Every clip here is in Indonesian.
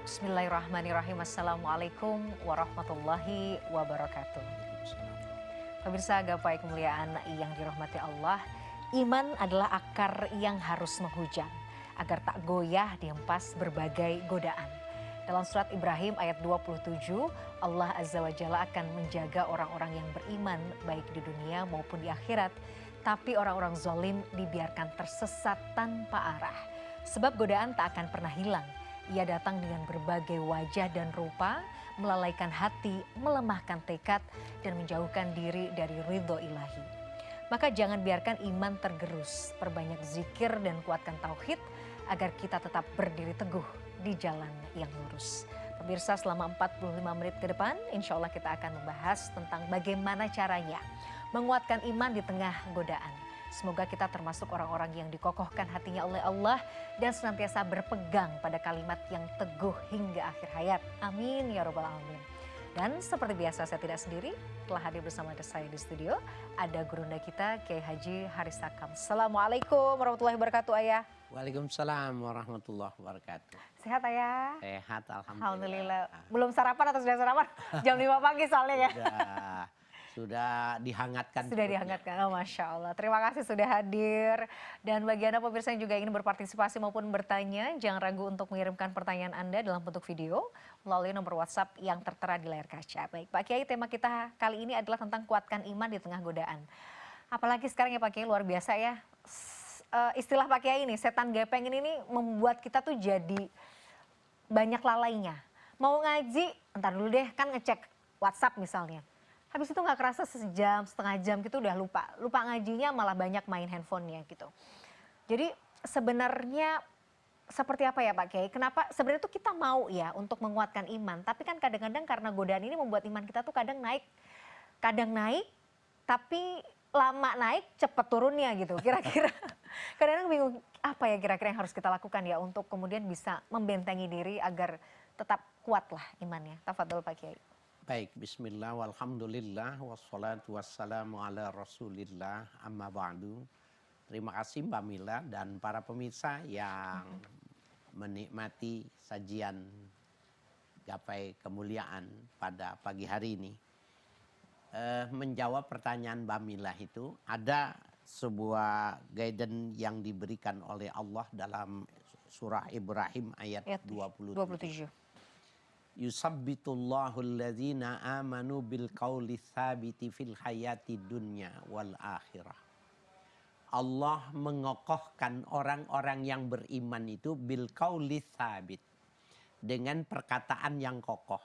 Bismillahirrahmanirrahim. Assalamualaikum warahmatullahi wabarakatuh. Pemirsa gapai kemuliaan yang dirahmati Allah, iman adalah akar yang harus menghujam agar tak goyah dihempas berbagai godaan. Dalam surat Ibrahim ayat 27, Allah Azza wa Jalla akan menjaga orang-orang yang beriman baik di dunia maupun di akhirat. Tapi orang-orang zalim dibiarkan tersesat tanpa arah. Sebab godaan tak akan pernah hilang. Ia datang dengan berbagai wajah dan rupa, melalaikan hati, melemahkan tekad, dan menjauhkan diri dari ridho ilahi. Maka jangan biarkan iman tergerus, perbanyak zikir dan kuatkan tauhid, agar kita tetap berdiri teguh di jalan yang lurus. Pemirsa, selama 45 menit ke depan, insya Allah kita akan membahas tentang bagaimana caranya menguatkan iman di tengah godaan. Semoga kita termasuk orang-orang yang dikokohkan hatinya oleh Allah dan senantiasa berpegang pada kalimat yang teguh hingga akhir hayat. Amin ya robbal alamin. Dan seperti biasa saya tidak sendiri, telah hadir bersama saya di studio. Ada gurunda kita Kiai Haji Haris Sakam. Assalamualaikum warahmatullahi wabarakatuh Ayah. Waalaikumsalam warahmatullahi wabarakatuh. Sehat Ayah? Sehat Alhamdulillah. Belum sarapan atau sudah sarapan? Jam 5 pagi soalnya ya. Sudah dihangatkan. Sudah dihangatkan, oh Masya Allah. Terima kasih sudah hadir. Dan bagi Anda pemirsa yang juga ingin berpartisipasi maupun bertanya, jangan ragu untuk mengirimkan pertanyaan Anda dalam bentuk video melalui nomor WhatsApp yang tertera di layar kaca. Baik Pak Kiai, tema kita kali ini adalah tentang kuatkan iman di tengah godaan. Apalagi sekarang ya Pak Kiai, luar biasa ya. Istilah Pak Kiai ini, setan gepeng ini membuat kita tuh jadi banyak lalainya. Mau ngaji, entar dulu deh, kan ngecek WhatsApp misalnya. Habis itu nggak kerasa sejam, setengah jam gitu udah lupa. Lupa ngajinya malah banyak main handphonenya gitu. Jadi sebenarnya seperti apa ya Pak Kiai? Kenapa sebenarnya tuh kita mau ya untuk menguatkan iman. Tapi kan kadang-kadang karena godaan ini membuat iman kita tuh kadang naik. Kadang naik tapi lama naik cepet turunnya gitu kira-kira. Kadang-kadang bingung apa ya kira-kira yang harus kita lakukan ya untuk kemudian bisa membentengi diri agar tetap kuat lah imannya. Tafadhol Pak Kiai. Baik, bismillah, walhamdulillah, wassalatu wassalamu ala rasulillah, amma ba'du. Terima kasih Mbak Mila dan para pemirsa yang menikmati sajian gapai kemuliaan pada pagi hari ini. Menjawab pertanyaan Mbak Mila itu, ada sebuah guidance yang diberikan oleh Allah dalam surah Ibrahim ayat 27. Yusabbitullahu alladhina amanu bil qawli tsabiti fil hayati dunya wal akhirah. Allah mengokohkan orang-orang yang beriman itu bil qawli tsabit, dengan perkataan yang kokoh.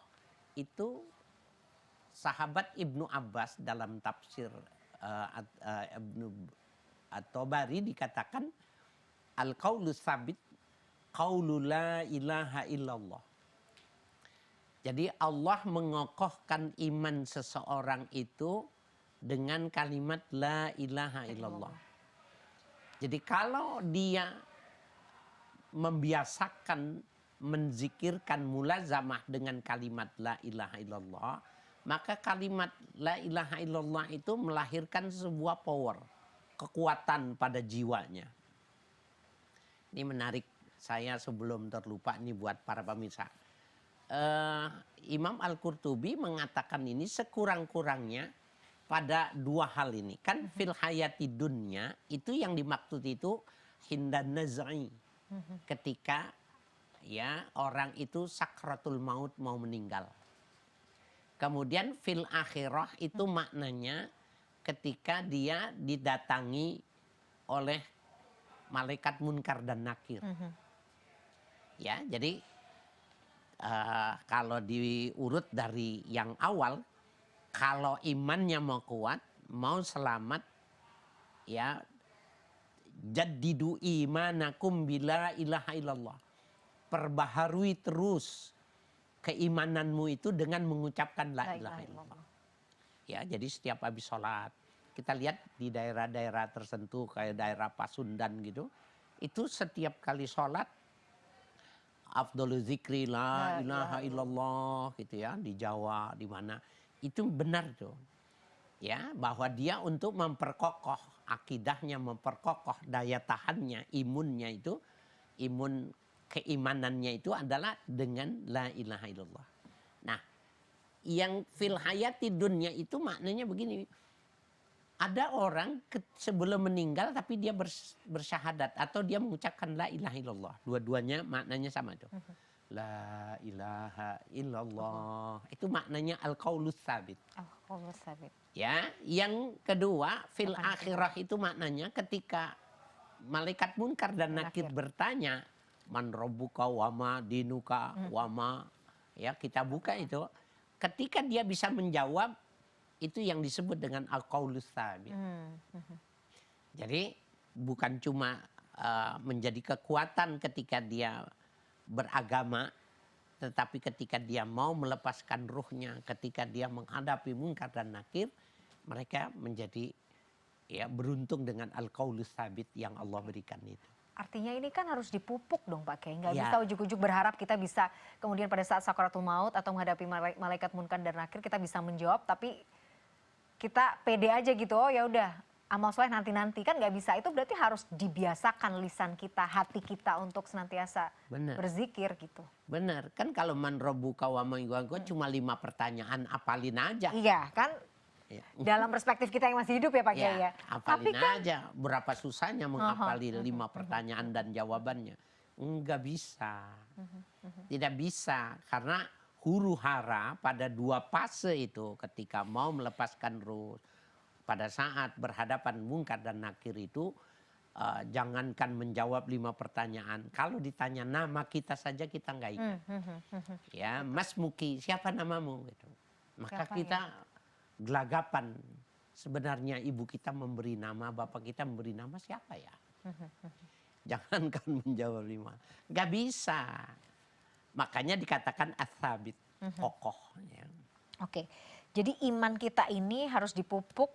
Itu sahabat Ibnu Abbas dalam tafsir Ibnu At-Tabari dikatakan al-qawlu tsabit qawlu la ilaha illallah. Jadi Allah mengokohkan iman seseorang itu dengan kalimat la ilaha illallah. Jadi kalau dia membiasakan menzikirkan mulazamah dengan kalimat la ilaha illallah, maka kalimat la ilaha illallah itu melahirkan sebuah power, kekuatan pada jiwanya. Ini menarik, saya sebelum terlupa ini buat para pemirsa. Imam Al-Qurtubi mengatakan ini sekurang-kurangnya pada dua hal ini. Kan fil hayati dunya itu yang dimaksud itu hindan naz'i. Ketika ya orang itu sakratul maut mau meninggal. Kemudian fil akhirah itu maknanya ketika dia didatangi oleh malaikat munkar dan nakir. Ya, jadi kalau diurut dari yang awal, kalau imannya mau kuat, mau selamat, ya jaddidu imanakum bila ilaha illallah. Perbaharui terus keimananmu itu dengan mengucapkan la ilaha illallah. Ya, jadi setiap habis sholat, kita lihat di daerah-daerah tertentu kayak daerah Pasundan gitu, itu setiap kali sholat afdhalu zikri la ilaha illallah gitu ya, di Jawa di mana itu benar tuh ya, bahwa dia untuk memperkokoh akidahnya, memperkokoh daya tahannya, imunnya itu imun keimanannya itu adalah dengan la ilaha illallah. Nah, yang fil hayati dunya itu maknanya begini. Ada orang sebelum meninggal tapi dia bersyahadat atau dia mengucapkan la ilaha illallah. Dua-duanya maknanya sama tuh. La ilaha illallah. Itu maknanya al-qaulus tsabit. Al-qaulus tsabit. Ya, yang kedua fil akhirah itu maknanya ketika malaikat munkar dan nakir bertanya, man rabbuka wama dinuka wama, ya kita buka itu. Ketika dia bisa menjawab, itu yang disebut dengan al-qaulus tsabit. Jadi bukan cuma menjadi kekuatan ketika dia beragama, tetapi ketika dia mau melepaskan ruhnya, ketika dia menghadapi munkar dan nakir, mereka menjadi ya beruntung dengan al-qaulus tsabit yang Allah berikan itu. Artinya ini kan harus dipupuk dong Pak Kiai. Nggak Ya. bisa ujuk-ujuk berharap kita bisa kemudian pada saat sakaratul maut atau menghadapi malaikat munkar dan nakir kita bisa menjawab, tapi kita pede aja gitu. Oh ya udah, amal soleh nanti-nanti, kan nggak bisa. Itu berarti harus dibiasakan lisan kita, hati kita untuk senantiasa berzikir gitu. Benar, kan kalau man rabbuka wa ma cuma 5 pertanyaan, apalin aja. Iya kan, dalam perspektif kita yang masih hidup ya Pak Kiai ya. Apalin aja, berapa susahnya menghafali 5 pertanyaan dan jawabannya. Enggak bisa, tidak bisa, karena huru hara pada 2 fase itu ketika mau melepaskan ruh. Pada saat berhadapan munkar dan nakir itu, jangankan menjawab 5 pertanyaan. Kalau ditanya nama kita saja kita nggak ingat. Ya, Mas Muki, siapa namamu? Gitu. Maka Siapa kita gelagapan. Sebenarnya ibu kita memberi nama, bapak kita memberi nama, siapa ya? Jangankan menjawab 5. Nggak bisa. Makanya dikatakan ats-tsabit, kokoh. Ya. Oke, jadi iman kita ini harus dipupuk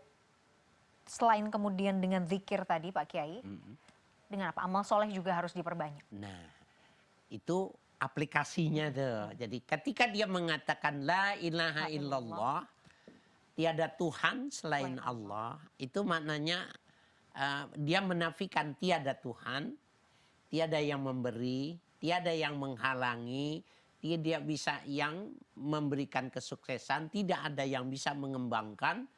selain kemudian dengan zikir tadi Pak Kiai, dengan apa? Amal soleh juga harus diperbanyak. Nah, itu aplikasinya tuh. Jadi ketika dia mengatakan la ilaha illallah, tiada Tuhan selain Allah, itu maknanya dia menafikan tiada Tuhan, tiada yang memberi, tiada yang menghalangi, tidak bisa yang memberikan kesuksesan, tidak ada yang bisa mengembangkan.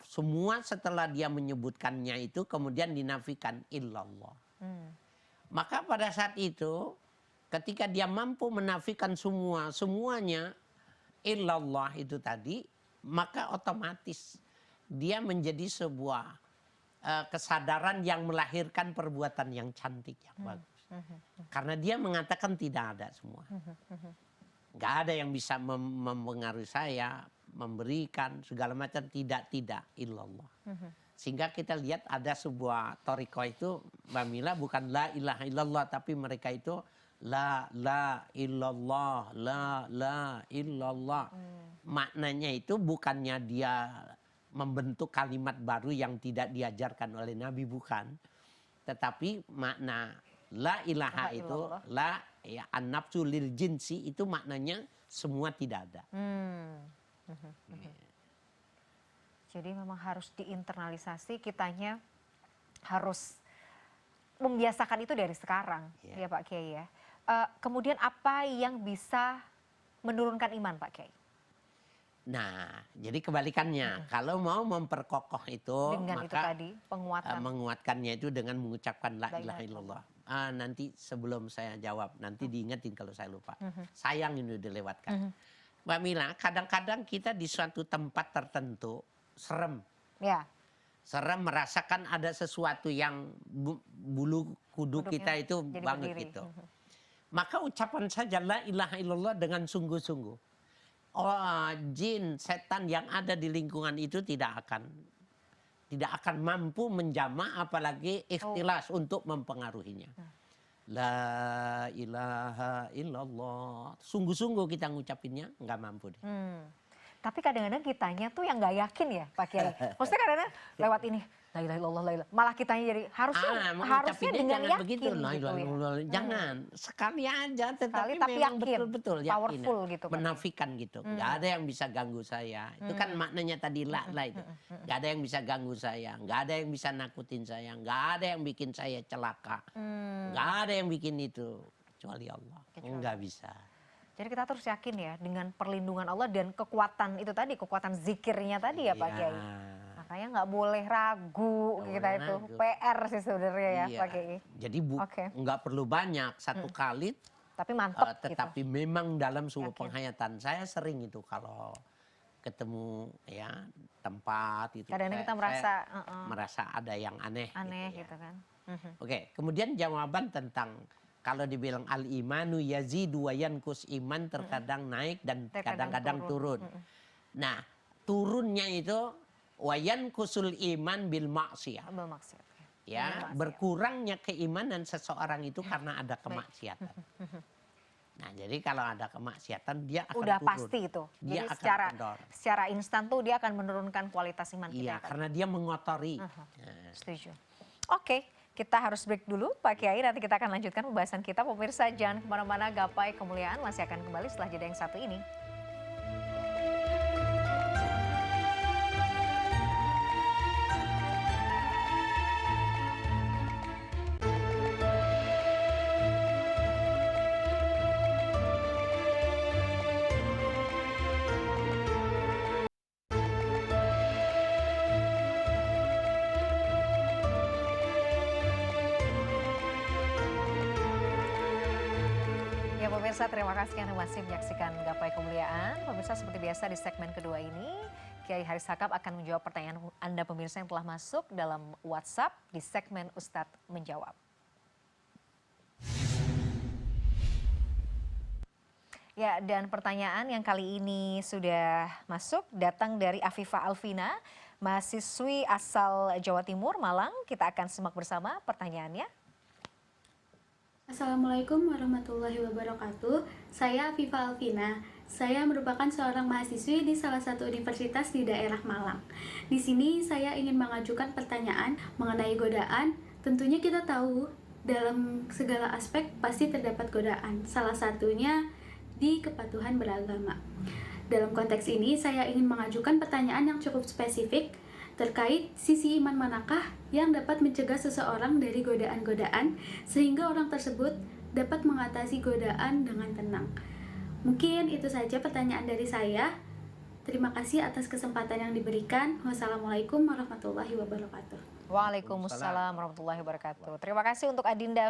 Semua setelah dia menyebutkannya itu kemudian dinafikan illallah. Maka pada saat itu ketika dia mampu menafikan semuanya illallah itu tadi, maka otomatis dia menjadi sebuah kesadaran yang melahirkan perbuatan yang cantik, yang bagus. Karena dia mengatakan tidak ada semua. Nggak ada yang bisa mempengaruhi saya, memberikan segala macam, tidak illallah. Sehingga kita lihat ada sebuah thariqah itu, Mbak Mila, bukan la ilaha illallah, tapi mereka itu la illallah, la illallah. Maknanya itu bukannya dia membentuk kalimat baru yang tidak diajarkan oleh Nabi, bukan. Tetapi makna la ilaha itu, la ya an-nafsu lil jinsi, itu maknanya semua tidak ada. Jadi memang harus diinternalisasi, kitanya harus membiasakan itu dari sekarang, ya Pak Kiai ya. Kemudian apa yang bisa menurunkan iman Pak Kiai? Nah, jadi kebalikannya. Kalau mau memperkokoh itu, dengan maka itu tadi, penguatan. menguatkannya itu dengan mengucapkan la ilaha illallah. Nanti sebelum saya jawab, nanti diingetin kalau saya lupa. Sayang ini dilewatkan. Mbak Mila, kadang-kadang kita di suatu tempat tertentu serem. Ya. Serem, merasakan ada sesuatu yang bulu kudu kita itu banget gitu. Maka ucapan saja la ilaha illallah dengan sungguh-sungguh. Jin, setan yang ada di lingkungan itu tidak akan mampu menjamah, apalagi ikhtilas untuk mempengaruhinya. La ilaha illallah. Sungguh-sungguh kita ngucapinnya, nggak mampu deh. Tapi kadang-kadang kitanya tuh yang nggak yakin ya Pak Kiai. Maksudnya kadang-kadang lewat ini, la ilaha illallah, la ilaha. Malah kitanya jadi harusnya dengan jangan yakin begitu. gitu ya. Jangan, sekali aja, tetapi tapi memang yakin, betul-betul yakin. powerful gitu. Menafikan gitu. Nggak ada yang bisa ganggu saya. Itu kan maknanya tadi la itu. Nggak ada yang bisa ganggu saya. Nggak ada yang bisa nakutin saya. Nggak ada yang bikin saya celaka. Nggak ada yang bikin itu. kecuali Allah. Kecuali Enggak bisa. Jadi kita terus yakin ya dengan perlindungan Allah dan kekuatan itu tadi, kekuatan zikirnya tadi ya Pak Iya. Kiai. Makanya nggak boleh ragu Nggak kita boleh itu. ragu. PR sih sebenarnya ya Iya. Pak Kiai. Jadi Oke. nggak perlu banyak, satu kali. Tapi mantep gitu. Tetapi memang dalam sebuah Yakin. penghayatan saya sering itu kalau ketemu ya tempat itu. Kadang-kadang kita merasa ada yang aneh. aneh gitu ya. gitu kan. Oke, kemudian jawaban tentang kalau dibilang al-imanu yazidu wa yankus, iman terkadang naik dan kadang-kadang turun. Nah, turunnya itu wa yankusul iman bil maksiyah. Bermaksud. Ya, berkurangnya keimanan seseorang itu karena ada kemaksiatan. Nah, jadi kalau ada kemaksiatan dia akan Udah turun. pasti itu. Dia Jadi akan kendor. secara instan tuh dia akan menurunkan kualitas iman kita. Iya, karena dia mengotori. Setuju. Oke, kita harus break dulu Pak Kiai. Nanti kita akan lanjutkan pembahasan kita. Pemirsa jangan kemana-mana, Gapai Kemuliaan masih akan kembali setelah jeda yang satu ini. Ya pemirsa, terima kasih Anda masih menyaksikan Gapai Kemuliaan. Pemirsa, seperti biasa di segmen kedua ini, Kiai Haris Hakam akan menjawab pertanyaan Anda pemirsa yang telah masuk dalam WhatsApp di segmen Ustadz Menjawab. Ya, dan pertanyaan yang kali ini sudah masuk datang dari Afifah Alvina, mahasiswi asal Jawa Timur, Malang. Kita akan simak bersama pertanyaannya. Assalamualaikum warahmatullahi wabarakatuh. Saya Afifah Alvina. Saya merupakan seorang mahasiswi di salah satu universitas di daerah Malang. Di sini saya ingin mengajukan pertanyaan mengenai godaan. Tentunya kita tahu dalam segala aspek pasti terdapat godaan. Salah satunya di kepatuhan beragama. Dalam konteks ini saya ingin mengajukan pertanyaan yang cukup spesifik terkait sisi iman manakah yang dapat mencegah seseorang dari godaan-godaan sehingga orang tersebut dapat mengatasi godaan dengan tenang. Mungkin itu saja pertanyaan dari saya. Terima kasih atas kesempatan yang diberikan. Wassalamualaikum warahmatullahi wabarakatuh. Waalaikumsalam warahmatullahi wabarakatuh. Terima kasih untuk Adinda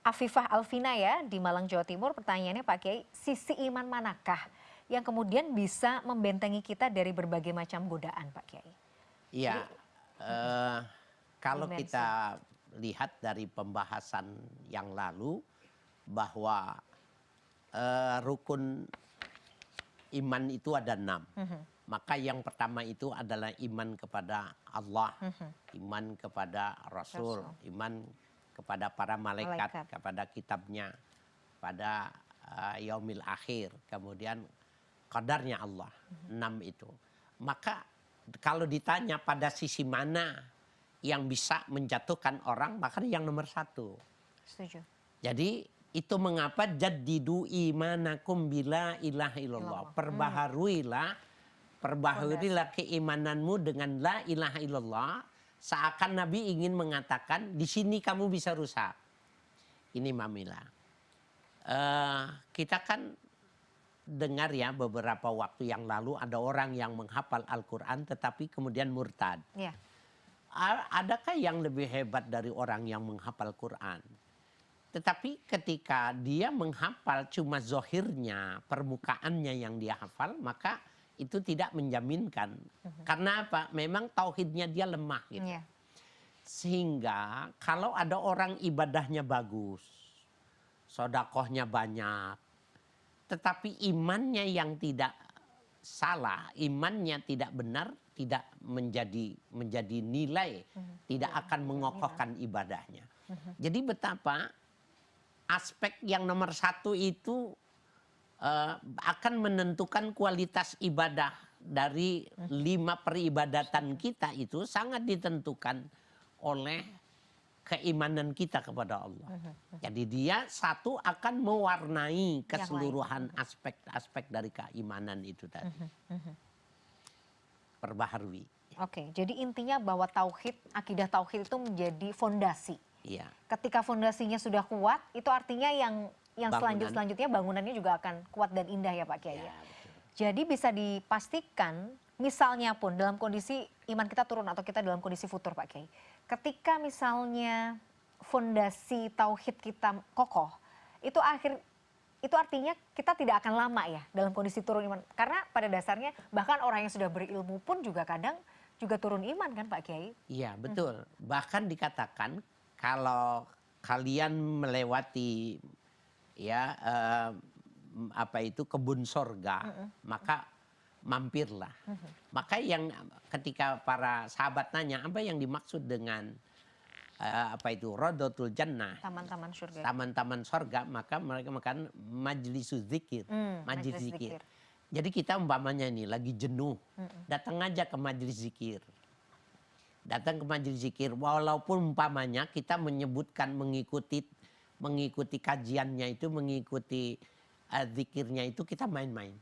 Afifah Alvina ya di Malang, Jawa Timur. Pertanyaannya Pak Kiai, sisi iman manakah yang kemudian bisa membentengi kita dari berbagai macam godaan Pak Kiai? Iya, kalau kita lihat dari pembahasan yang lalu bahwa rukun iman itu ada 6. Maka yang pertama itu adalah iman kepada Allah, iman kepada Rasul, iman kepada para malaikat, kepada kitabnya, pada yaumil akhir, kemudian qadarnya Allah, 6 itu. Maka kalau ditanya pada sisi mana yang bisa menjatuhkan orang, maka yang nomor 1. Setuju. Jadi itu mengapa jaddidu imanakum bila ilaha illallah. Perbaharuilah keimananmu dengan la ilaha illallah. Seakan Nabi ingin mengatakan di sini kamu bisa rusak. Ini Mamila. Kita kan dengar ya beberapa waktu yang lalu ada orang yang menghafal Al-Quran tetapi kemudian murtad. Ya. Adakah yang lebih hebat dari orang yang menghafal Quran? Tetapi ketika dia menghafal cuma zohirnya, permukaannya yang dia hafal, maka itu tidak menjaminkan. Karena apa? Memang tauhidnya dia lemah gitu. Ya. Sehingga kalau ada orang ibadahnya bagus, sodakohnya banyak, tetapi imannya yang tidak salah, imannya tidak benar, tidak menjadi nilai, tidak akan mengokohkan ibadahnya. Jadi betapa aspek yang nomor 1 itu akan menentukan kualitas ibadah dari 5 peribadatan kita itu sangat ditentukan oleh keimanan kita kepada Allah. Jadi dia satu akan mewarnai keseluruhan aspek-aspek dari keimanan itu tadi. Perbaharui. Oke, jadi intinya bahwa tauhid, akidah tauhid itu menjadi fondasi Iya. Ketika fondasinya sudah kuat, itu artinya yang Bangunan. selanjutnya bangunannya juga akan kuat dan indah ya Pak Kiai. Ya, Ya. betul. Jadi bisa dipastikan, misalnya pun dalam kondisi iman kita turun atau kita dalam kondisi futur Pak Kiai. Ketika misalnya fondasi tauhid kita kokoh, itu artinya kita tidak akan lama ya dalam kondisi turun iman. Karena pada dasarnya bahkan orang yang sudah berilmu pun juga kadang juga turun iman kan Pak Kiai. Iya, betul. Bahkan dikatakan kalau kalian melewati ya apa itu kebun sorga, maka mampirlah. Maka yang ketika para sahabat nanya apa yang dimaksud dengan apa itu Rodotul Jannah, Taman-taman surga. taman-taman sorga, maka mereka makan majlisul zikir, majlis Majelis zikir. zikir. Jadi kita umpamanya ini lagi jenuh, datang aja ke majelis zikir. Datang ke majelis zikir, walaupun umpamanya kita menyebutkan mengikuti kajiannya itu, mengikuti zikirnya itu kita main-main.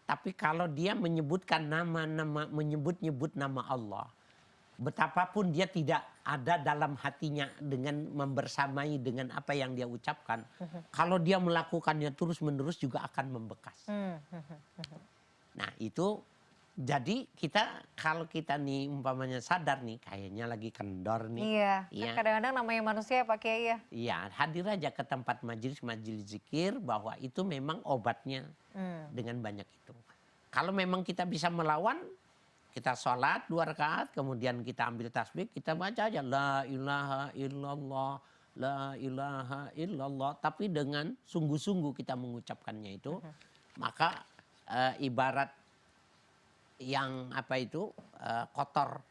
Tapi kalau dia menyebutkan nama-nama, menyebut-nyebut nama Allah, betapapun dia tidak ada dalam hatinya dengan membersamai dengan apa yang dia ucapkan, kalau dia melakukannya terus-menerus juga akan membekas. Nah itu, jadi kita kalau kita nih umpamanya sadar nih, kayaknya lagi kendor nih. Iya, Iya. kan kadang-kadang namanya manusia ya Pak Kiai ya. Iya, hadir aja ke tempat majelis zikir, bahwa itu memang obatnya dengan banyak itu. Kalau memang kita bisa melawan, kita sholat 2 rakaat, kemudian kita ambil tasbih, kita baca aja la ilaha illallah, la ilaha illallah. Tapi dengan sungguh-sungguh kita mengucapkannya itu, maka ibarat yang apa itu kotor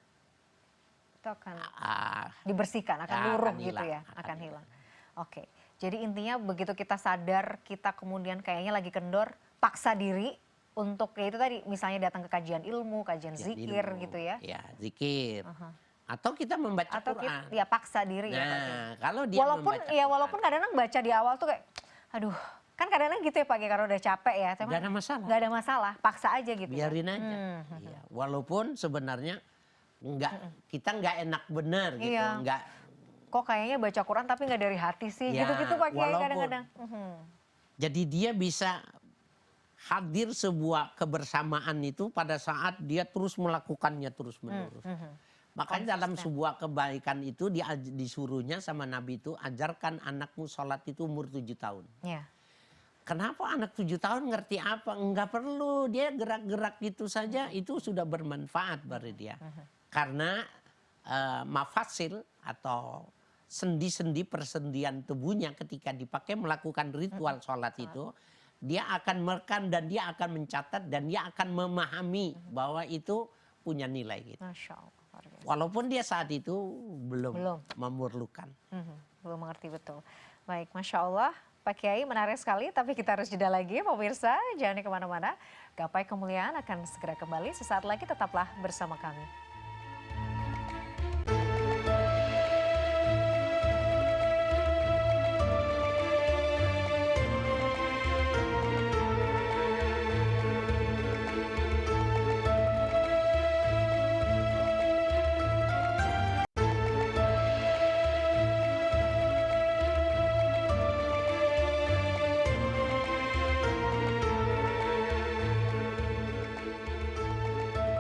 Itu akan ah, dibersihkan, akan ya, luruh akan gitu hilang, ya, akan akan hilang. hilang. Oke, jadi intinya begitu kita sadar, kita kemudian kayaknya lagi kendor, paksa diri untuk ya itu tadi, misalnya datang ke kajian ilmu, kajian ya, zikir ilmu. gitu ya. Ya, zikir. Aha. Atau kita membaca Atau Quran. ya paksa diri ya Pak Kiai. Nah, kalau dia Walaupun membaca ya Quran, walaupun kadang-kadang baca di awal tuh kayak, aduh, kan kadang-kadang gitu ya Pak Kiai kalau udah capek ya. Tapi nggak ada masalah. nggak ada masalah, paksa aja gitu. ya. Biarin aja. Iya. Walaupun sebenarnya kita nggak enak bener gitu, Iya. nggak. Kok kayaknya baca Quran tapi nggak dari hati sih, Ya, gitu-gitu Pak Kiai walaupun. kadang-kadang. Jadi dia bisa hadir sebuah kebersamaan itu pada saat dia terus melakukannya terus menerus. Makanya dalam sebuah kebaikan itu disuruhnya sama Nabi itu, ajarkan anakmu sholat itu umur 7 tahun. Ya. Kenapa anak 7 tahun ngerti apa? Enggak perlu, dia gerak-gerak gitu saja, itu sudah bermanfaat bagi dia. Karena mafasil atau sendi-sendi persendian tubuhnya ketika dipakai melakukan ritual sholat itu, dia akan merekam dan dia akan mencatat dan dia akan memahami bahwa itu punya nilai gitu. Masya Allah. Luar biasa. Walaupun dia saat itu belum memerlukan. Belum mengerti betul. Baik, Masya Allah. Pak Kiai menarik sekali, tapi kita harus jeda lagi pemirsa. Jangan kemana-mana. Gapai Kemuliaan akan segera kembali. Sesaat lagi tetaplah bersama kami.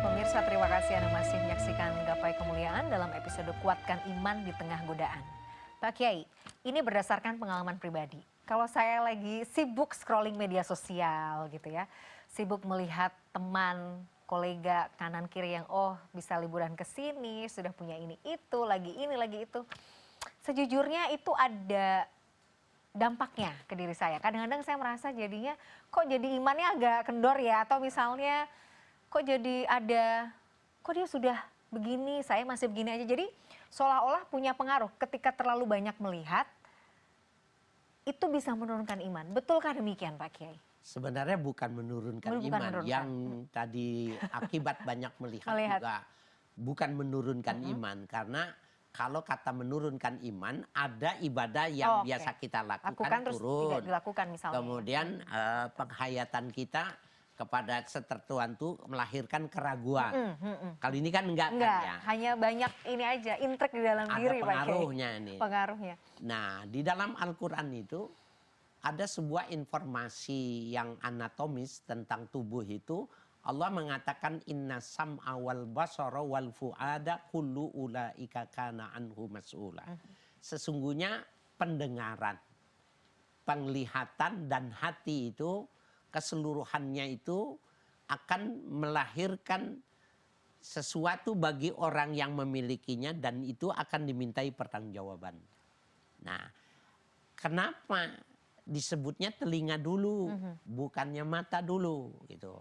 Pemirsa, terima kasih Anda masih menyaksikan Gapai Kemuliaan dalam episode Kuatkan Iman di Tengah Godaan. Pak Kiai, ini berdasarkan pengalaman pribadi. Kalau saya lagi sibuk scrolling media sosial gitu ya, sibuk melihat teman, kolega kanan kiri yang bisa liburan ke sini, sudah punya ini lagi itu. Sejujurnya itu ada dampaknya ke diri saya. Kadang-kadang saya merasa jadinya kok jadi imannya agak kendor ya, atau misalnya kok jadi kok dia sudah begini, saya masih begini aja. Jadi seolah-olah punya pengaruh ketika terlalu banyak melihat, itu bisa menurunkan iman. Betulkah demikian Pak Kiai? Sebenarnya bukan menurunkan Bukan iman. menurunkan. Yang tadi akibat banyak melihat juga bukan menurunkan iman. Karena kalau kata menurunkan iman, ada ibadah yang biasa kita lakukan terus turun. tidak dilakukan misalnya. Kemudian penghayatan kita kepada tertentu melahirkan keraguan. Kalau ini kan Enggak, kan ya. hanya banyak ini aja, intrik di dalam Ada diri Pak Kiai. pengaruhnya ini. Pengaruhnya. Nah, di dalam Al-Quran itu ada sebuah informasi yang anatomis tentang tubuh itu. Allah mengatakan inna sam'a wal basara wal fu'ada kullu ulaika kana anhu mas'ula. Sesungguhnya pendengaran, penglihatan dan hati itu keseluruhannya itu akan melahirkan sesuatu bagi orang yang memilikinya dan itu akan dimintai pertanggungjawaban. Nah, kenapa disebutnya telinga dulu, bukannya mata dulu gitu.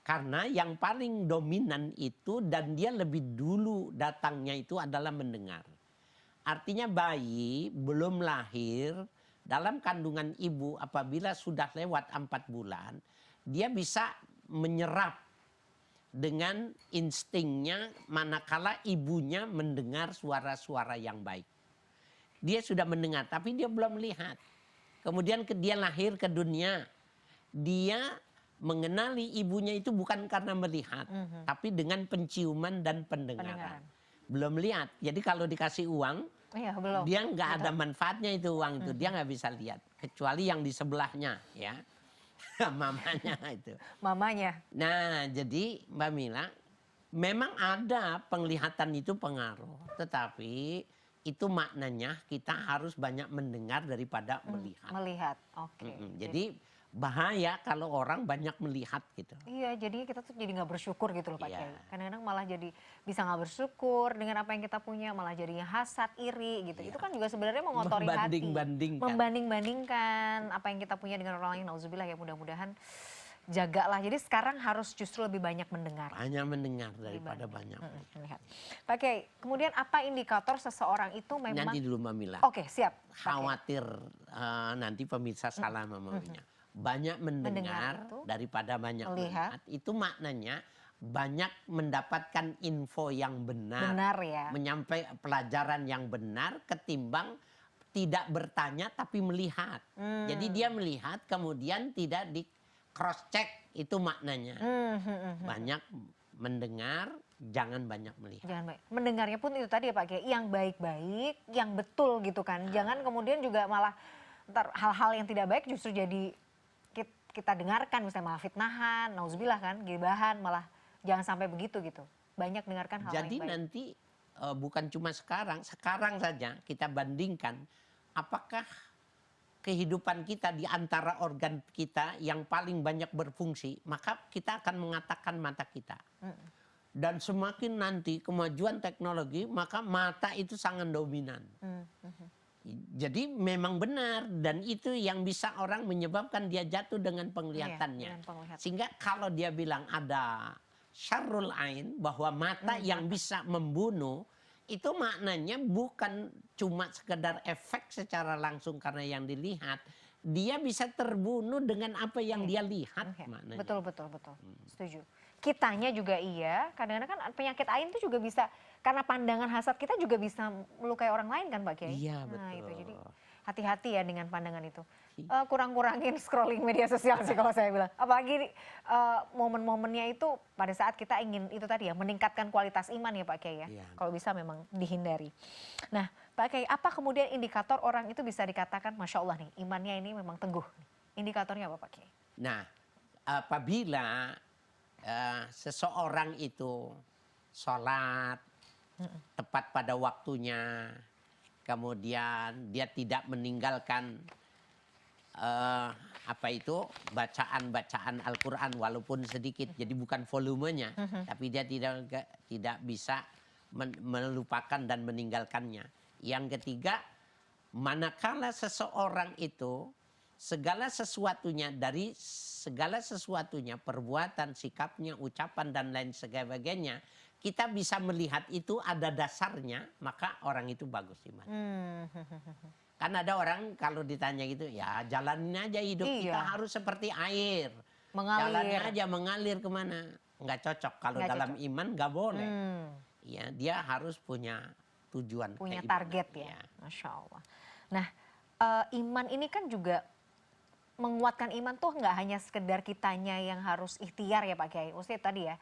Karena yang paling dominan itu dan dia lebih dulu datangnya itu adalah mendengar. Artinya bayi belum lahir dalam kandungan ibu apabila sudah lewat 4 bulan, dia bisa menyerap dengan instingnya manakala ibunya mendengar suara-suara yang baik. Dia sudah mendengar tapi dia belum melihat. Kemudian dia lahir ke dunia, dia mengenali ibunya itu bukan karena melihat, tapi dengan penciuman dan pendengaran. Belum lihat. Jadi kalau dikasih uang, belum. Dia nggak ada manfaatnya itu uang itu. Dia nggak bisa lihat. Kecuali yang di sebelahnya ya. Mamanya itu. Mamanya. Nah jadi Mbak Mila, memang ada penglihatan itu pengaruh. Tetapi itu maknanya kita harus banyak mendengar daripada melihat. Melihat, oke. Jadi bahaya kalau orang banyak melihat gitu. Iya, jadi kita tuh jadi nggak bersyukur gitu loh Pak Iya. Kiai. Kadang-kadang malah jadi bisa nggak bersyukur dengan apa yang kita punya, malah jadinya hasad, iri gitu. Iya. Itu kan juga sebenarnya mengotori hati. Membanding-bandingkan. Membanding-bandingkan apa yang kita punya dengan orang lain. Nauzubillah ya, mudah-mudahan jagalah. Jadi sekarang harus justru lebih banyak mendengar. Hanya mendengar daripada banyak. Melihat. Pak Kiai, kemudian apa indikator seseorang itu memang... Nanti dulu Mbak Mila. Oke, siap. Pak Kiai. Khawatir nanti pemirsa salah memahaminya. Banyak mendengar itu, daripada banyak melihat. Itu maknanya banyak mendapatkan info yang benar. Benar ya. Menyampaikan pelajaran yang benar ketimbang tidak bertanya tapi melihat. Jadi dia melihat kemudian tidak di cross check, itu maknanya. Banyak mendengar, jangan banyak melihat. Jangan baik. Mendengarnya pun itu tadi ya Pak Kiai, yang baik-baik, yang betul gitu kan. Jangan kemudian juga malah ntar hal-hal yang tidak baik justru jadi kita dengarkan, misalnya malah fitnahan, nauzubillah kan, gibahan, malah jangan sampai begitu gitu. Banyak dengarkan hal Jadi yang baik. nanti bukan cuma sekarang saja kita bandingkan apakah kehidupan kita di antara organ kita yang paling banyak berfungsi, maka kita akan mengatakan mata kita. Dan semakin nanti kemajuan teknologi, maka mata itu sangat dominan. Jadi memang benar dan itu yang bisa orang menyebabkan dia jatuh dengan penglihatannya. Iya, dengan penglihatan. Sehingga kalau dia bilang ada syarrul ain, bahwa mata yang bisa membunuh, itu maknanya bukan cuma sekedar efek secara langsung karena yang dilihat. Dia bisa terbunuh dengan apa yang dia lihat. Maknanya. Betul. Setuju. Kitanya juga iya, kadang-kadang kan penyakit ain itu juga bisa, karena pandangan hasad kita juga bisa melukai orang lain kan Pak Kiai? Iya Nah, betul. itu jadi hati-hati ya dengan pandangan itu. Kurang-kurangin scrolling media sosial sih kalau saya bilang. Apalagi momen-momennya itu pada saat kita ingin itu tadi ya, meningkatkan kualitas iman ya Pak Kiai ya. Iya. Kalau bisa memang dihindari. Nah Pak Kiai, apa kemudian indikator orang itu bisa dikatakan Masya Allah nih, imannya ini memang teguh. Indikatornya apa Pak Kiai? Nah, apabila seseorang itu sholat tepat pada waktunya, kemudian dia tidak meninggalkan bacaan Al-Quran walaupun sedikit, jadi bukan volumenya, tapi dia tidak bisa melupakan dan meninggalkannya. Yang ketiga, manakala seseorang itu segala sesuatunya perbuatan, sikapnya, ucapan dan lain sebagainya, kita bisa melihat itu ada dasarnya, maka orang itu bagus iman. Kan ada orang kalau ditanya gitu, ya jalanin aja hidup kita harus seperti air. Jalannya aja mengalir kemana. Nggak cocok. Kalau dalam iman nggak boleh. Ya, dia harus punya tujuan. Punya target ya. Masya Allah. Nah, iman ini kan juga menguatkan iman tuh nggak hanya sekedar kitanya yang harus ikhtiar ya Pak Kiai. Maksudnya tadi ya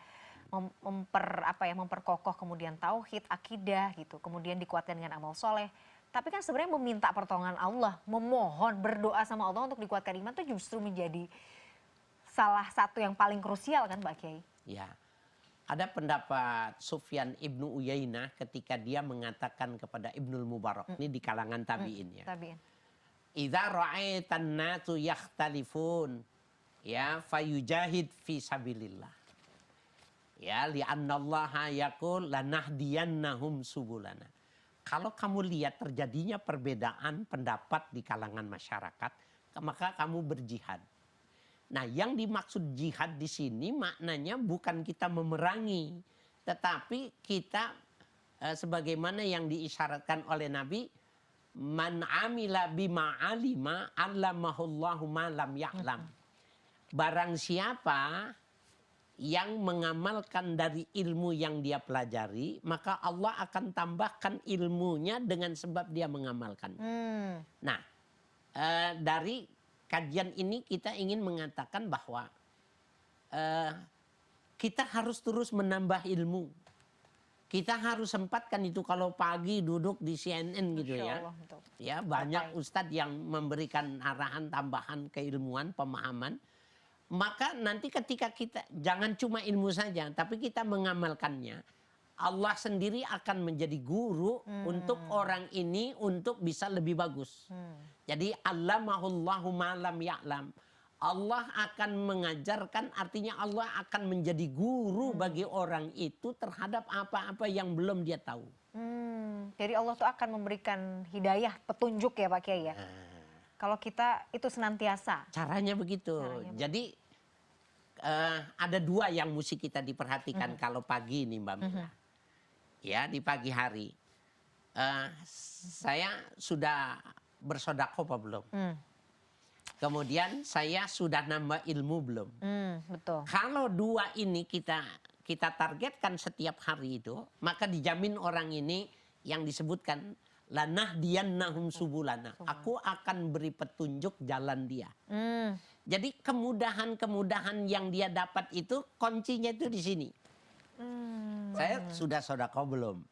memperkokoh kemudian tauhid, akidah gitu. Kemudian dikuatkan dengan amal soleh. Tapi kan sebenarnya meminta pertolongan Allah, memohon, berdoa sama Allah untuk dikuatkan iman tuh justru menjadi salah satu yang paling krusial kan Pak Kiai? Ya. Ada pendapat Sufyan ibnu Uyainah ketika dia mengatakan kepada Ibnul Mubarak. Ini di kalangan tabi'in ya. Tabi'in. Idza ra'aitan nasu yakhtalifun ya fayujahid fi sabilillah. Ya li'annallaha yaqul lanahdiyannahum subulana. Kalau kamu lihat terjadinya perbedaan pendapat di kalangan masyarakat, maka kamu berjihad. Nah, yang dimaksud jihad di sini maknanya bukan kita memerangi, tetapi kita sebagaimana yang diisyaratkan oleh Nabi, man amila bima alima allamahullahu ma lam ya'lam. Barang siapa yang mengamalkan dari ilmu yang dia pelajari, maka Allah akan tambahkan ilmunya dengan sebab dia mengamalkan. Nah, dari kajian ini kita ingin mengatakan bahwa kita harus terus menambah ilmu. Kita harus sempatkan itu kalau pagi duduk di CNN gitu ya. Allah, betul. Ya, banyak ustadz yang memberikan arahan tambahan keilmuan, pemahaman. Maka nanti ketika kita jangan cuma ilmu saja, tapi kita mengamalkannya, Allah sendiri akan menjadi guru untuk orang ini untuk bisa lebih bagus. Jadi allamahullahu ma lam ya'lam. Allah akan mengajarkan, artinya Allah akan menjadi guru bagi orang itu terhadap apa-apa yang belum dia tahu. Jadi Allah tuh akan memberikan hidayah, petunjuk ya Pak Kiai ya. Kalau kita itu senantiasa. Caranya begitu. Jadi ada dua yang mesti kita diperhatikan kalau pagi ini Mbak Mila. Ya, di pagi hari. Saya sudah bersedekah apa belum? Kemudian saya sudah nambah ilmu belum? Betul. Kalau dua ini kita targetkan setiap hari itu, maka dijamin orang ini yang disebutkan lanahdiyannahum subulana. Aku akan beri petunjuk jalan dia. Jadi kemudahan-kemudahan yang dia dapat itu kuncinya itu di sini. Saya sudah sedekah belum?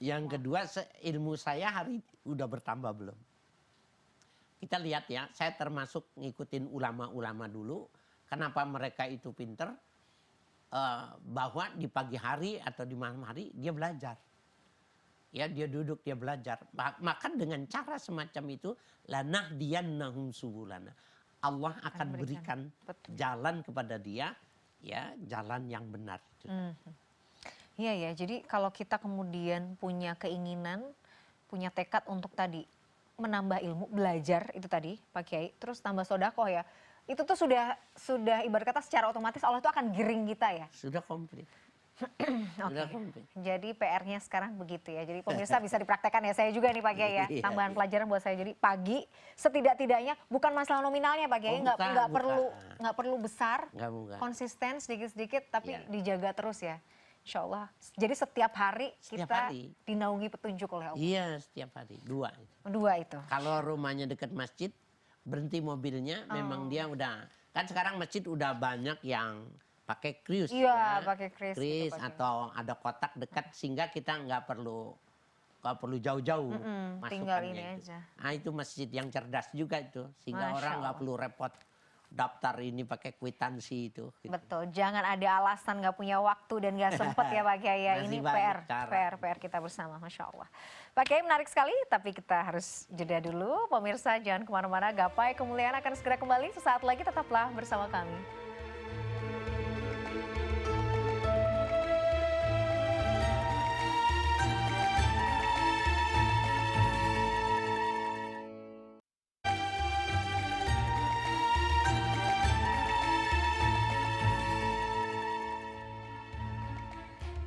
Yang kedua, ilmu saya hari udah bertambah belum? Kita lihat ya, saya termasuk ngikutin ulama-ulama dulu. Kenapa mereka itu pinter? Bahwa di pagi hari atau di malam hari dia belajar. Ya, dia duduk, dia belajar. Maka dengan cara semacam itu, lanahdiyannahum subulana. Allah akan berikan jalan kepada dia, ya, jalan yang benar. Iya ya, jadi kalau kita kemudian punya keinginan, punya tekad untuk tadi menambah ilmu, belajar itu tadi Pak Kiai, terus tambah sedekah ya, itu tuh sudah ibarat kata secara otomatis Allah tuh akan giring kita ya. Sudah komplit. Oke. Jadi PR-nya sekarang begitu ya. Jadi pemirsa bisa dipraktekkan ya. Saya juga nih Pak Kiai ya. Tambahan pelajaran buat saya. Jadi pagi setidak-tidaknya bukan masalah nominalnya Pak Kiai. Nggak perlu besar. Konsisten sedikit-sedikit tapi dijaga terus ya. Insya Allah. Jadi setiap hari kita dinaungi petunjuk oleh Allah. Iya, setiap hari. Dua itu. Kalau rumahnya dekat masjid, berhenti mobilnya, memang dia udah. Kan sekarang masjid udah banyak yang pakai kris. Iya, pakai kris. Kris gitu, atau ada kotak dekat sehingga kita nggak perlu jauh-jauh tinggal ini itu. aja. Nah, itu masjid yang cerdas juga itu, sehingga orang nggak perlu repot daftar ini pakai kwitansi itu. Gitu. Betul, jangan ada alasan nggak punya waktu dan nggak sempet ya Pak Kiai ya. Ini PR kita bersama, Masya Allah. Pak Kiai menarik sekali, tapi kita harus jeda dulu. Pemirsa jangan kemana-mana, Gapai Kemuliaan akan segera kembali. Sesaat lagi tetaplah bersama kami.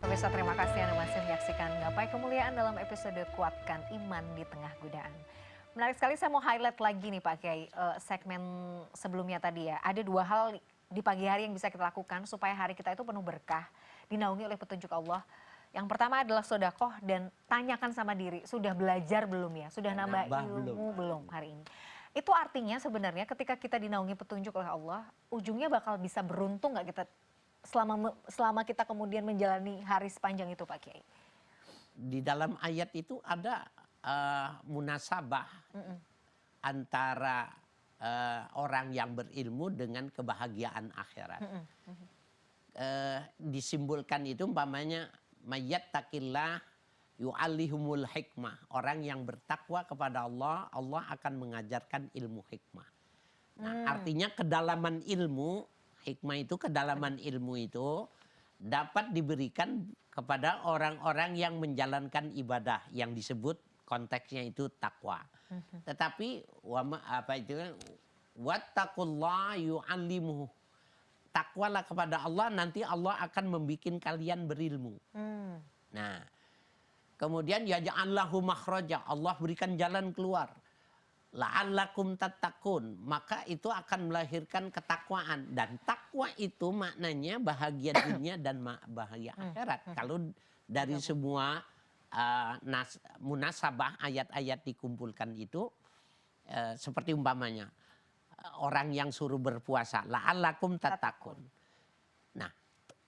Pemirsa, terima kasih Anda masih menyaksikan Gapai Kemuliaan dalam episode Kuatkan Iman di Tengah Godaan. Menarik sekali, saya mau highlight lagi nih Pak Kiai, segmen sebelumnya tadi ya. Ada dua hal di pagi hari yang bisa kita lakukan supaya hari kita itu penuh berkah, dinaungi oleh petunjuk Allah. Yang pertama adalah sedekah dan tanyakan sama diri, sudah belajar belum ya? Sudah nambah ilmu belum hari ini? Itu artinya sebenarnya ketika kita dinaungi petunjuk oleh Allah, ujungnya bakal bisa beruntung nggak kita selama kita kemudian menjalani hari sepanjang itu Pak Kiai? Di dalam ayat itu ada munasabah antara orang yang berilmu dengan kebahagiaan akhirat. Disimbolkan itu umpamanya mayyattaqillah yu'allihumul hikmah. Orang yang bertakwa kepada Allah, Allah akan mengajarkan ilmu hikmah. Nah, artinya kedalaman ilmu, hikmah itu kedalaman ilmu itu dapat diberikan kepada orang-orang yang menjalankan ibadah yang disebut konteksnya itu takwa. Tetapi wattaqullah yu'allimuhu. Takwalah kepada Allah, nanti Allah akan membuat kalian berilmu. Nah, kemudian yaj'allahu makhraja, Allah berikan jalan keluar. La'allakum tattaqun, maka itu akan melahirkan ketakwaan, dan takwa itu maknanya bahagia dunia dan bahagia akhirat. Kalau dari semua munasabah ayat-ayat dikumpulkan itu seperti umpamanya orang yang suruh berpuasa, la'allakum tattaqun. Nah,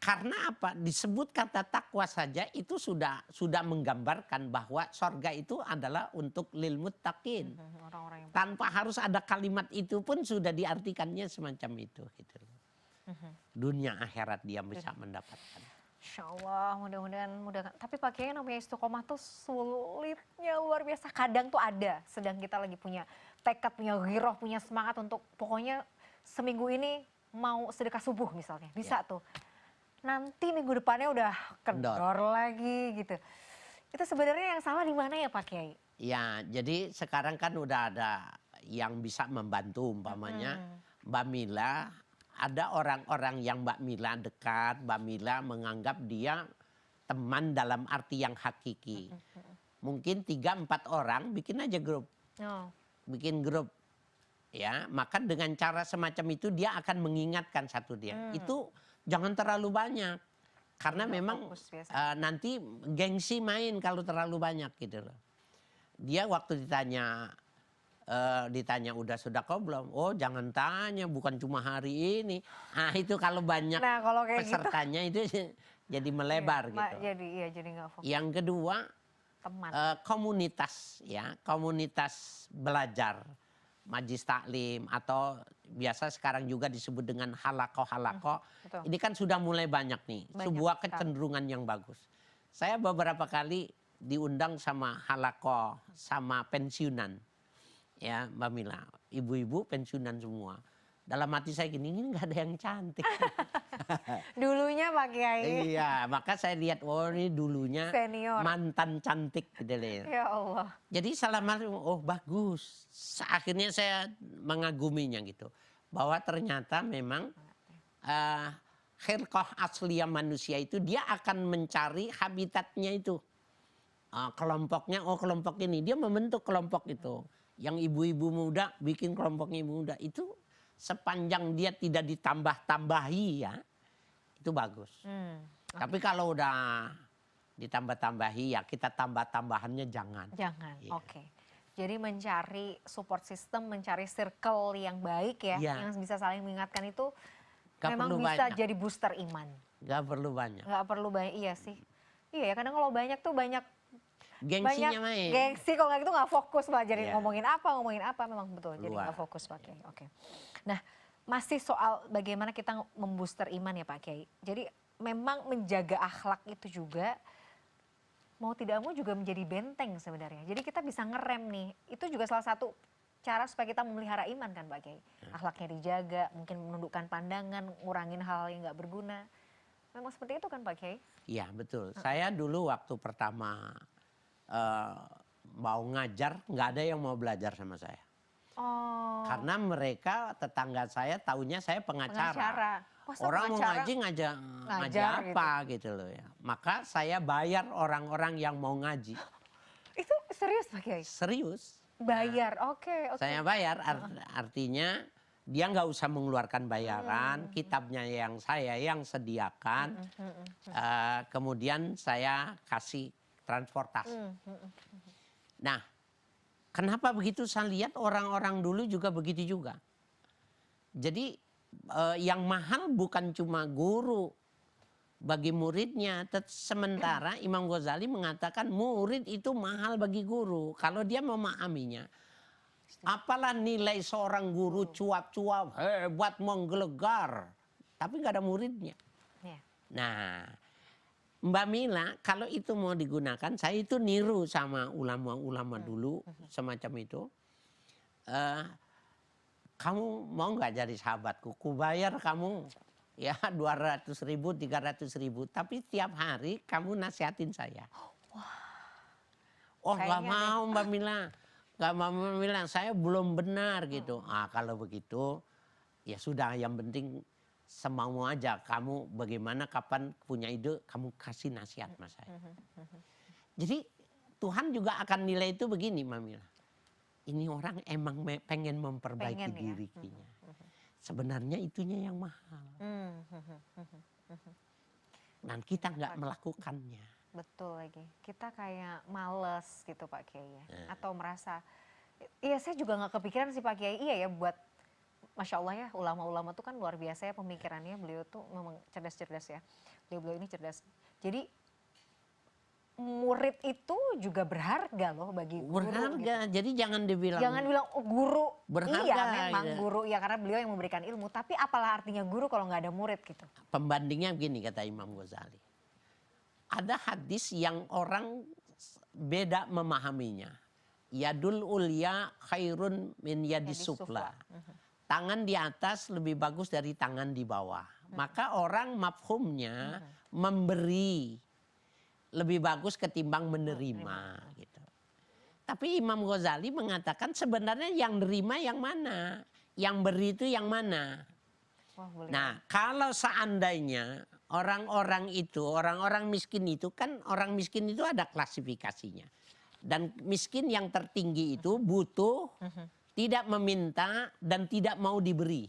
karena apa? Disebut kata takwa saja itu sudah menggambarkan bahwa sorga itu adalah untuk lil muttaqin. Tanpa harus ada kalimat itu pun sudah diartikannya semacam itu. Gitu. Dunia akhirat dia bisa mendapatkan. Insya Allah, mudah-mudahan. Tapi Pak Kiai, namanya istiqomah tuh sulitnya luar biasa. Kadang tuh ada, sedang kita lagi punya tekad, punya ghiroh, punya semangat untuk pokoknya seminggu ini mau sedekah subuh misalnya. Bisa tuh. Nanti minggu depannya udah kendor lagi gitu. Itu sebenarnya yang salah di mana ya Pak Kiai? Ya, jadi sekarang kan udah ada yang bisa membantu umpamanya Mbak Mila. Ada orang-orang yang Mbak Mila dekat, Mbak Mila menganggap dia teman dalam arti yang hakiki. Mungkin 3-4 orang bikin aja grup. Bikin grup. Ya, maka dengan cara semacam itu dia akan mengingatkan satu dia. Itu jangan terlalu banyak. Karena memang nanti gengsi main kalau terlalu banyak gitu loh. Dia waktu ditanya udah sedekah belum? Oh jangan tanya, bukan cuma hari ini. Ah itu kalau banyak kalau kayak pesertanya gitu, itu jadi melebar gitu. Jadi nggak fokus. Yang kedua, teman. Komunitas ya, komunitas belajar, majlis taklim atau biasa sekarang juga disebut dengan halaqah. Ini kan sudah mulai banyak nih, sebuah kecenderungan yang bagus. Saya beberapa kali diundang sama halaqah, sama pensiunan. Ya Mbak Mila, ibu-ibu pensiunan semua. Dalam hati saya gini, ini nggak ada yang cantik. Dulunya Pak Kiai. Iya, maka saya lihat, oh ini dulunya senior, mantan cantik gitu loh. Ya Allah. Jadi oh bagus. Akhirnya saya mengaguminya gitu. Bahwa ternyata memang khilqah asliya manusia itu dia akan mencari habitatnya itu. Kelompoknya, kelompok ini. Dia membentuk kelompok itu. Yang ibu-ibu muda bikin kelompoknya ibu muda. Itu sepanjang dia tidak ditambah-tambahi ya. Itu bagus. Tapi kalau udah ditambah-tambahi ya kita tambah-tambahannya jangan. Jangan, oke. Jadi mencari support system, mencari circle yang baik ya. Yang bisa saling mengingatkan itu memang bisa jadi booster iman. Gak perlu banyak. Gak perlu banyak, iya sih. Iya ya, kadang kalau banyak tuh banyak gengsinya main. Gengsi kalau nggak gitu nggak fokus Pak. Jadi ngomongin apa memang betul. Jadi nggak fokus Pak Kiai. Oke. Nah masih soal bagaimana kita membooster iman ya Pak Kiai. Jadi memang menjaga akhlak itu juga mau tidak mau juga menjadi benteng sebenarnya. Jadi kita bisa ngerem nih. Itu juga salah satu cara supaya kita memelihara iman kan Pak Kiai. Akhlaknya dijaga, mungkin menundukkan pandangan, ngurangin hal yang nggak berguna. Memang seperti itu kan Pak Kiai? Iya betul. Saya dulu waktu pertama mau ngajar, nggak ada yang mau belajar sama saya. Karena mereka tetangga saya taunya saya pengacara. Orang mau ngaji ngajar apa gitu loh ya. Maka saya bayar orang-orang yang mau ngaji. Itu serius Pak Kiai? Serius. Bayar, oke. Saya bayar, artinya dia nggak usah mengeluarkan bayaran, kitabnya yang saya yang sediakan, kemudian saya kasih transportasi. Nah, Kenapa begitu? Saya lihat orang-orang dulu juga begitu juga. Jadi yang mahal bukan cuma guru bagi muridnya. Sementara Imam Ghazali mengatakan murid itu mahal bagi guru. Kalau dia memahaminya. Apalah nilai seorang guru cuap-cuap, hebat, menggelegar. Tapi nggak ada muridnya. Ya. Nah, Mbak Mila, kalau itu mau digunakan, saya itu niru sama ulama-ulama dulu semacam itu. Kamu mau nggak jadi sahabatku? Kubayar kamu ya 200.000, 300.000. Tapi tiap hari kamu nasihatin saya. Oh nggak mau Mbak Mila. Nggak mau Mbak Mila, saya belum benar gitu. Kalau begitu ya sudah, yang penting semau aja. Kamu bagaimana, kapan punya ide, kamu kasih nasihat sama saya. Jadi Tuhan juga akan nilai itu begini Mbak Mila. Ini orang emang pengen memperbaiki dirinya. Sebenarnya itunya yang mahal. Dan kita nggak melakukannya. Betul lagi. Kita kayak males gitu Pak Kiai ya. Atau merasa, iya saya juga nggak kepikiran sih Pak Kiai. Iya ya, buat Masya Allah ya, ulama-ulama tuh kan luar biasa ya pemikirannya. Beliau tuh memang cerdas-cerdas ya. Beliau ini cerdas. Jadi murid itu juga berharga loh bagi guru. Berharga, gitu. Jadi jangan dibilang. Jangan bilang oh, guru. Berharga. Iya memang gitu. guru ya, karena beliau yang memberikan ilmu. Tapi apalah artinya guru kalau nggak ada murid gitu. Pembandingnya begini kata Imam Ghazali. Ada hadis yang orang beda memahaminya. Yadul ulya khairun min yadis sufla. Tangan di atas lebih bagus dari tangan di bawah. Maka orang mafhumnya memberi lebih bagus ketimbang menerima. Gitu. Tapi Imam Ghazali mengatakan sebenarnya yang nerima yang mana? Yang beri itu yang mana? Nah, kalau seandainya orang-orang miskin itu kan, orang miskin itu ada klasifikasinya. Dan miskin yang tertinggi itu butuh, tidak meminta, dan tidak mau diberi.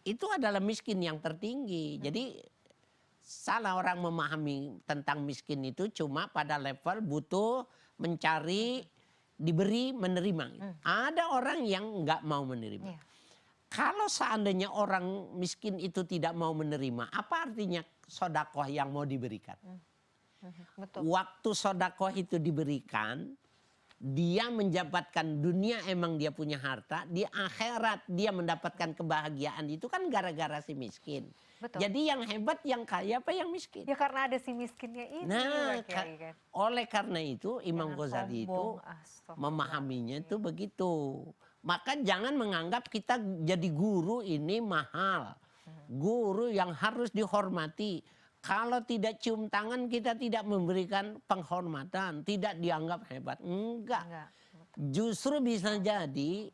Itu adalah miskin yang tertinggi. Jadi salah orang memahami tentang miskin itu cuma pada level butuh, mencari, diberi, menerima. Ada orang yang nggak mau menerima. Kalau seandainya orang miskin itu tidak mau menerima, apa artinya sodakoh yang mau diberikan? Betul. Waktu sodakoh itu diberikan, dia mendapatkan dunia, emang dia punya harta, di akhirat dia mendapatkan kebahagiaan, itu kan gara-gara si miskin. Betul. Jadi yang hebat yang kaya apa yang miskin? Ya karena ada si miskinnya ini. Nah, oleh karena itu Imam Ghazali itu memahaminya itu begitu. Maka jangan menganggap kita jadi guru ini mahal. Guru yang harus dihormati. Kalau tidak cium tangan kita tidak memberikan penghormatan. Tidak dianggap hebat. Enggak. Justru bisa jadi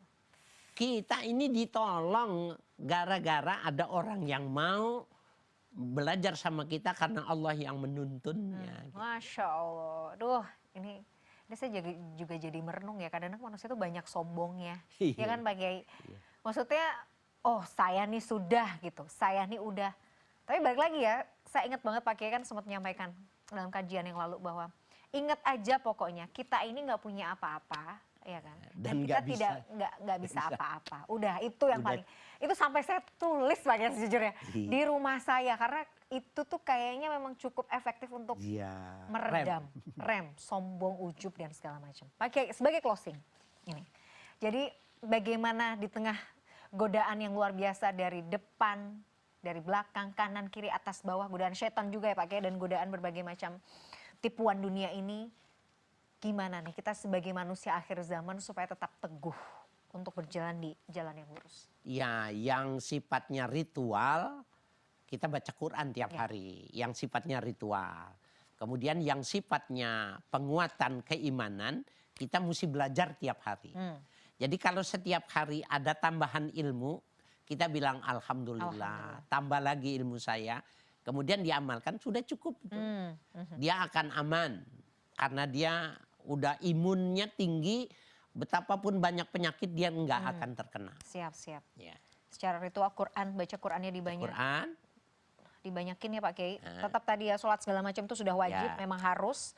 kita ini ditolong gara-gara ada orang yang mau belajar sama kita karena Allah yang menuntunnya. Masya Allah. Duh, ini saya juga jadi merenung ya. Kadang-kadang manusia itu banyak sombongnya. Ya kan Pak Kiai? Maksudnya, oh saya nih sudah gitu. Saya nih udah. Tapi balik lagi ya, saya ingat banget Pak Kiai kan sempat menyampaikan dalam kajian yang lalu bahwa ingat aja pokoknya kita ini nggak punya apa-apa. Ya kan? Dan kita nggak bisa apa-apa. Udah itu yang paling. Itu sampai saya tulis Pak Kiai sejujurnya. Di rumah saya. Karena itu tuh kayaknya memang cukup efektif untuk meredam. Rem, sombong, ujub dan segala macam. Pak Kiai sebagai closing ini. Jadi bagaimana di tengah godaan yang luar biasa dari depan, dari belakang, kanan, kiri, atas, bawah. Godaan setan juga ya Pak Kiai. Dan godaan berbagai macam tipuan dunia ini. Gimana nih kita sebagai manusia akhir zaman supaya tetap teguh untuk berjalan di jalan yang lurus? Ya, yang sifatnya ritual, kita baca Quran tiap hari. Yang sifatnya ritual. Kemudian yang sifatnya penguatan keimanan, kita mesti belajar tiap hari. Jadi kalau setiap hari ada tambahan ilmu, kita bilang Alhamdulillah. Tambah lagi ilmu saya. Kemudian diamalkan, sudah cukup. Dia akan aman. Karena dia udah imunnya tinggi, betapapun banyak penyakit dia nggak akan terkena. Siap. Ya. Secara ritual Quran, baca Qurannya dibanyakin ya Pak Kiai. Tetap tadi ya sholat segala macam itu sudah wajib, memang harus.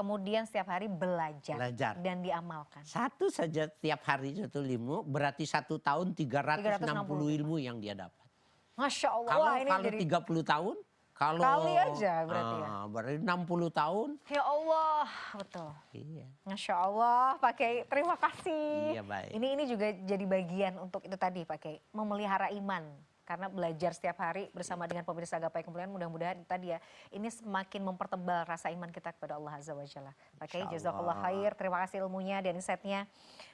kemudian setiap hari belajar, Belajar. dan diamalkan. Satu saja tiap hari satu ilmu berarti 1 tahun 360 ilmu yang dia dapat. Masya Allah. Kalau Wah, ini kalau jadi 30 tahun, kalau kali aja berarti ya. Berarti 60 tahun. Ya Allah, betul. Iya. Masya Allah, Pak Kiai, terima kasih. Iya, baik. Ini juga jadi bagian untuk itu tadi, Pak Kiai, memelihara iman. Karena belajar setiap hari bersama dengan pemirsa Gapai Kemuliaan, mudah-mudahan tadi ya, ini semakin mempertebal rasa iman kita kepada Allah Azza wa Jalla. Pak Kiai, jazakallah khair, terima kasih ilmunya dan insight-nya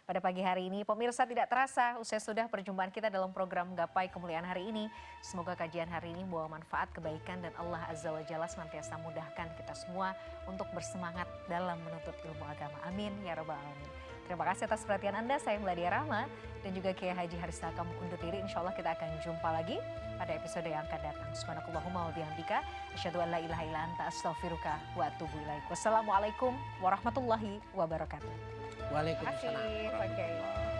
pada pagi hari ini. Pemirsa, tidak terasa usai sudah perjumpaan kita dalam program Gapai Kemuliaan hari ini. Semoga kajian hari ini membawa manfaat, kebaikan, dan Allah Azza wa Jalla senantiasa mudahkan kita semua untuk bersemangat dalam menuntut ilmu agama. Amin ya rabbal alamin. Terima kasih atas perhatian Anda. Saya Meladia Rahma dan juga Kiai Haji Harista kamu undur diri. Insya Allah kita akan jumpa lagi pada episode yang akan datang. Subhanakallahumma wa bihamdika asyhadu an la ilaha illa anta astaghfiruka wa atubu ilaik. Wassalamualaikum warahmatullahi wabarakatuh. Waalaikumsalam. Terima kasih, Pak Kiai.